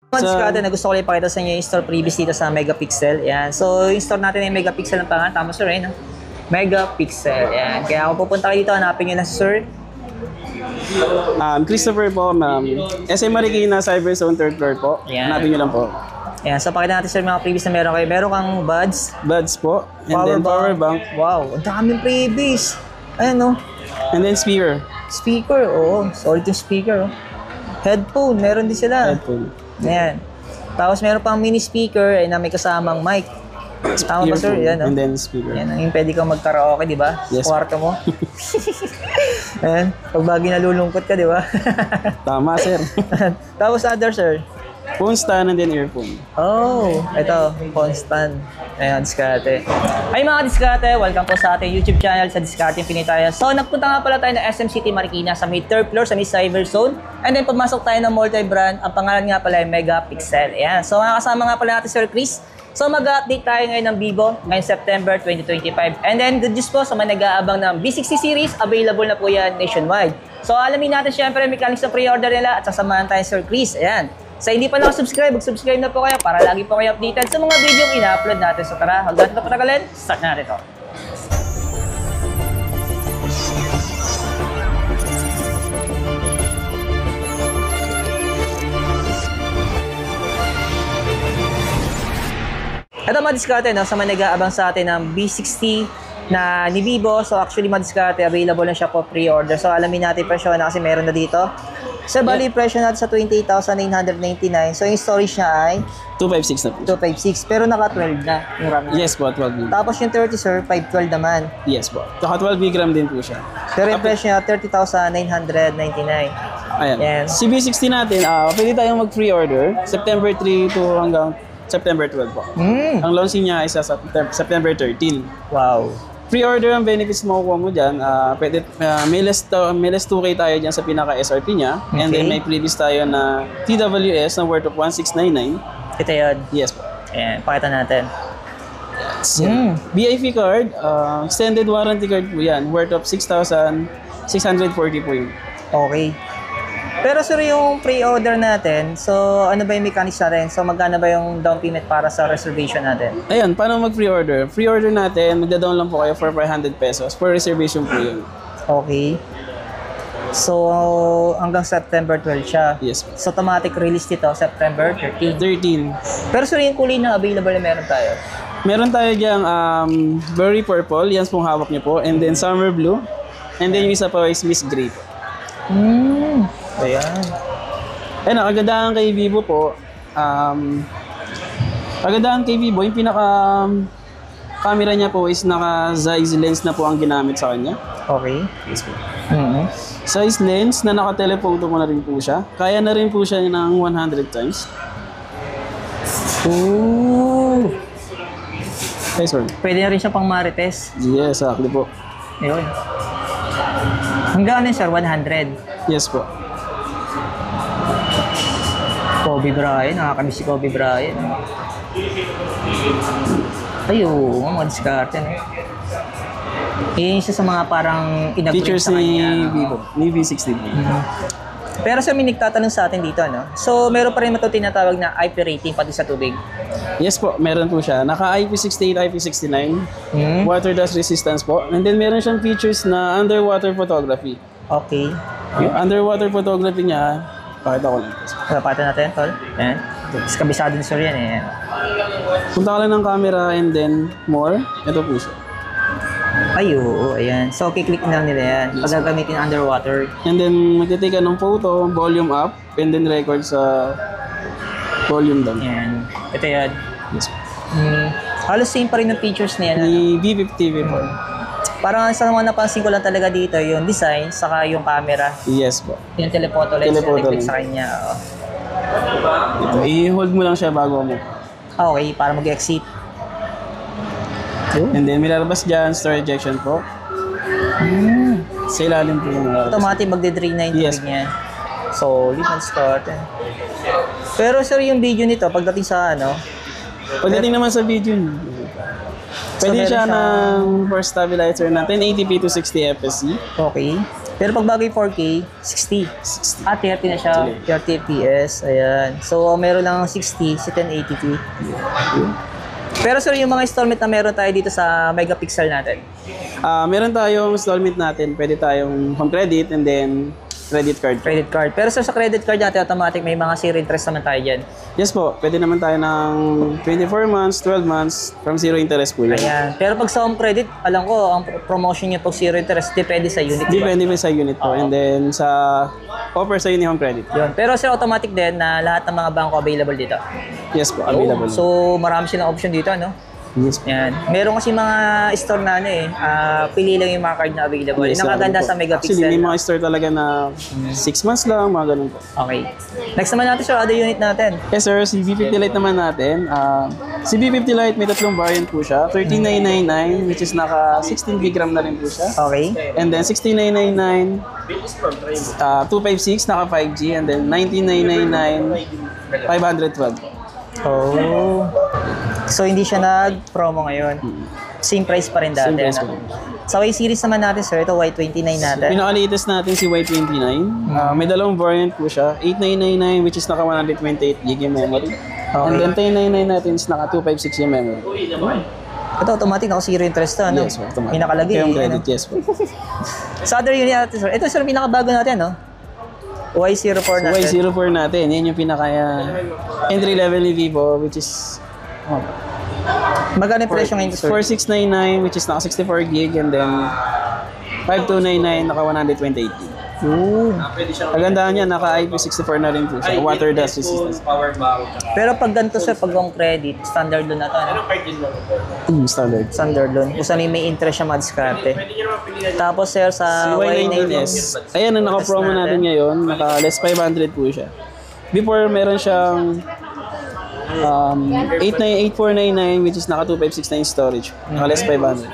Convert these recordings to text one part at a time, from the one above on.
Mga diskarte na gusto ko lang ipakita sa inyo yung store previous dito sa Megapixel. Yan. So, yung store natin ay Megapixel ng pangalan. Tama sir, eh, no? Megapixel. Yan. Kaya kung pupunta kayo dito, hanapin nyo na si sir. Christopher po, ma'am. SM Marikina, Cyberzone 3rd floor po. Yan. Hanapin nyo lang po. Yan. So, pakita natin sir mga previous na meron kayo. Meron kang buds. Buds po. And then power bank. Wow. Ang daming previous. Ayan, no? And then speaker. Speaker. Oo. Solid yung speaker. Oh. Headphone. Meron din sila. Headphone. Ayan. Tapos meron pang mini speaker na may kasamang mic. Tama ba sir? Yan, no? And then speaker. Yan, yung pwede kang mag-karaoke, di ba? Yes. Sa kwarto mo. Ayan. Pag bagi nalulungkot ka, di ba? Tama, sir. Tapos other, sir? Phone stand and then earphone. Oh, ito. Constant. Ayan, diskarte. Ay mga diskarte, welcome po sa ating YouTube channel sa Diskarte Pinitaya. So, nagpunta nga pala tayo ng SM City Marikina sa may 3rd floor sa may Cyberzone. And then, pumasok tayo ng multi-brand. Ang pangalan nga pala ay Megapixel. Ayan. So, kasama nga pala natin Sir Chris. So, mag-update tayo ngayon ng Vivo ngayong September 2025. And then, good news po sa mga nag-aabang ng B60 series, available na po yan nationwide. So, alamin natin syempre mechanics sa pre-order nila at sasamahan tayo Sir Chris. Ayan. Sa hindi pa nakasubscribe, mag-subscribe na po kayo para lagi po kayo updated sa mga video yung ina-upload natin. So tara, hanggang ito patagalin, start natin ito. Ito mga diskarte, no? Sa mga nag-aabang sa atin ng B60 na ni Vivo. So actually mga diskarte, available na siya po pre-order. So alamin natin presyo na kasi meron na dito. Sir, bali presyo natin sa 28,999. So yung storage niya ay 256 na po. 256. Pero naka 12 na yung RAM niya. Yes po, 12 GB. Tapos yung 30 sir, 512 naman. Yes po. Saka 12 GB RAM din po siya. Pero yung presyo niya 30,999. Ayan. Yan. Si B60 natin, pwede tayong mag-pre-order. September 3 to hanggang September 12 po. Ang launching niya ay sa September 13. Wow. Pre-order ang benefits mo makukuha mo dyan. Pwede, may less 2K tayo dyan sa pinaka-SRP niya. Okay. And then may previous tayo na TWS na worth of 1,699. Ito yun. Yes po. Ayan, pakita natin. VIP card, extended warranty card po yan. Worth of 6,640 po yun. Okay. Pero sir, yung pre-order natin, so ano ba yung mechanics natin? So magkano ba yung down payment para sa reservation natin? Ayan, paano mag-pre-order? Pre-order natin, magda-down lang po kayo for 500 pesos. For reservation po yun. Okay. So hanggang September 12 siya. Yes. So automatic release dito, September 13. 13. Pero sir, yung kulay na available na meron tayo? Meron tayo diyang berry purple, yan pong hawak niyo po. And then summer blue. And then yung isa pa is Miss Grey po. Ayan. Ayun, ang kagandahan kay Vivo po, kagandahan kay Vivo, yung pinaka camera niya po is naka Zeiss lens na po ang ginamit sa kanya. Okay. Yes po. Size Lens na naka-telephoto mo na rin po siya. Kaya na rin po siya ng 100 times. Ooh. Ay, sorry. Pwede na rin siya pang marites. Yes, exactly po. Ayun. Hanggang ano yun, sir? 100. Yes po. Kobe Bryant. Nakakamiss si Kobe Bryant. Ayun, mga diskarte. No? Yun isa sa mga parang in-upgrade Features sa ni kanya. Vivo, ni V60 po. Pero sir, may nagtatanong sa atin dito, no? So, meron pa rin ito tinatawag na IP rating pati sa tubig. Yes po, meron po siya. Naka IP68, IP69, water dust resistance po. And then meron siyang features na underwater photography. Okay. Yung underwater photography niya, pakita ko lang. Napatan natin, tol. Ayan. Tapos kabisado din sir yan, eh. Punta ka lang ng camera and then more. Ito po siya. Ay, oo, ayan. So, kiklik lang nila yan. Pag gagamitin underwater. And then magtitake ka ng photo, volume up, and then record sa volume down. Ayan. Ito yan. Yes po. Halos same pa rin ng features niya. Ano? Ni V50 po. Parang sa mga napansin ko lang talaga dito, yung design, saka yung camera. Yes po. Yung telephoto lens na Telephoto nag-click lens. sa kanya. Oo. Ito, i-hold mo lang siya bago mo. Okay, para mag-exit. And then may lalabas dyan, storage ejection po. Sa ilalim po yung lalabas. Automatic magde-drain na yung Yes. tubig niya. Solid na start. Pero sir, yung video nito, pagdating sa ano, Pagdating naman sa video, pwede meron siya siya- ng first stabilizer na 1080p to 60 fps. okay. Pero pag bagay 4K, 60. 60. 30 na siya. 30 FPS. Ayan. So, meron lang 60 sa 1080p. Pero sir, yung mga installment na meron tayo dito sa megapixel natin. Meron tayong installment natin. Pwede tayong home credit and then credit card. Credit card. Pero sir, sa credit card natin, automatic may mga zero interest naman tayo dyan. Yes po, pwede naman tayo ng 24 months, 12 months from zero interest po yun. Ayan. Pero pag sa home credit, alam ko, ang promotion niya pag zero interest, depende sa unit. Diba? Depende po sa unit po. And then sa offer sa home credit. Yun. Pero sir, automatic din na lahat ng mga bangko available dito. Yes po, available. So, marami silang option dito, no? Yes po. Yan. Meron kasi mga store na pili lang yung mga card na available. Yes, Yung nakaganda po. sa megapixel. Actually, may mga store talaga na 6 months lang, mga ganun po. Okay. Next naman natin sir, other unit natin. Yes sir, si B50 Lite naman natin. Si B50 Lite may tatlong variant po siya. 13999 which is naka 16 gig RAM na rin po siya. Okay. And then 16999 256 naka 5G and then 19999 512. Oh. So, hindi siya nag-promo ngayon. Same price pa rin dati. Same price ano? pa rin. Sa Y-series naman natin sir, ito Y29 natin. Pinaka-latest natin si Y29. May dalawang variant po siya. 8999 which is naka 128 GB yung memory. And then 1099 natin is naka 256 yung memory. Ito automatic ako zero interest to, ano? Yes, automatic. May nakalagay. Kaya yung ano? credit, yes po. Sa other unit natin sir, ito sir, pinakabago natin, no? Y04 natin. Y04 natin, yan yung pinaka entry level ni Vivo which is Magkano yung presyo ngayon sir? 4699 which is naka 64 gig and then 5299 naka 128 gig. Ooh. Kagandahan niya, naka IP64 na rin po siya. Water dust resistance. Pero pag ganito sir, pag home credit, standard loan na to, ano? Standard. Standard loan. Kung saan may interest siya madiskarte. Tapos sir, sa Y19S. Ayan ang naka-promo natin ngayon. Naka less 500 po siya. Before, meron siyang 8499 which is naka 2569 storage. Naka less 500.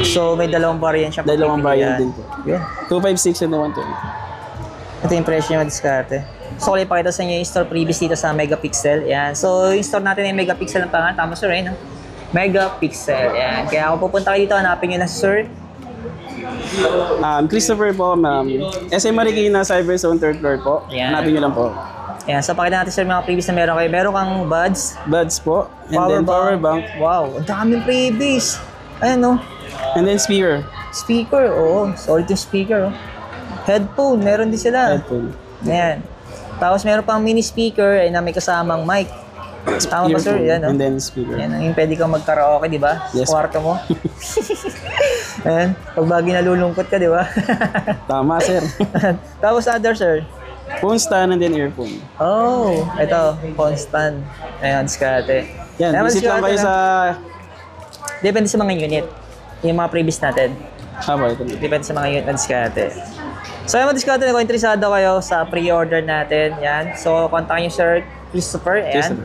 So, may dalawang variant siya. Dalawang variant din po. Yun. 256 and 120. Ito yung presyo niya madiskarte. So, ulit pakita sa inyo yung store previous dito sa Megapixel. Yan. So, yung store natin ay Megapixel ng pangalan. Tama sir, no? Megapixel. Yan. Kaya kung pupunta kayo dito, hanapin nyo na sir. Christopher po, SM Marikina, Cyberzone 3rd floor po. Yan. Hanapin nyo lang po. Yan. So, pakita natin sir mga previous na meron kayo. Meron kang buds. Buds po. And then power bank. Wow, ang daming previous. Ayan, no? And then speaker. Speaker, oo. Solid yung speaker, oh. Headphone, meron din sila. Headphone. Ayan. Tapos meron pang mini speaker na may kasamang mic. Tama ba sir? Earphone. Yan, no? And then speaker. Yan, yung pwede kang mag-karaoke, di ba? Yes. Sa kwarto mo. Ayan. Pag bagi nalulungkot ka, di ba? Tama, sir. Tapos other, sir. Phone stand and then earphone. Oh, ito. Phone stand. Ayan, diskarte. Yan, Ayan, visit lang diskarte kayo na. sa... Depende sa mga unit. Yung mga previous natin. Ito. Depende sa mga unit na diskarte. So, yung mga diskarte na kung interesado kayo sa pre-order natin, yan. So, kontakin nyo Sir Christopher, yan.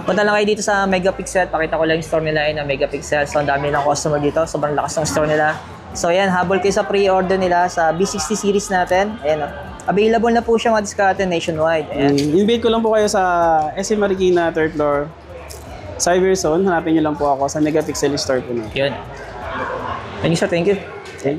Punta lang kayo dito sa Megapixel. Pakita ko lang yung store nila na Megapixel. So, ang dami nilang customer dito. Sobrang lakas ng store nila. So, yan. Habol kayo sa pre-order nila sa B60 series natin. Ayan, available na po siya mga diskarte nationwide. Ayan. Invite ko lang po kayo sa SM Marikina, 3rd floor. Cyberzone. Hanapin nyo lang po ako sa Megapixel store po na. Yun. Thank you, sir. Thank you.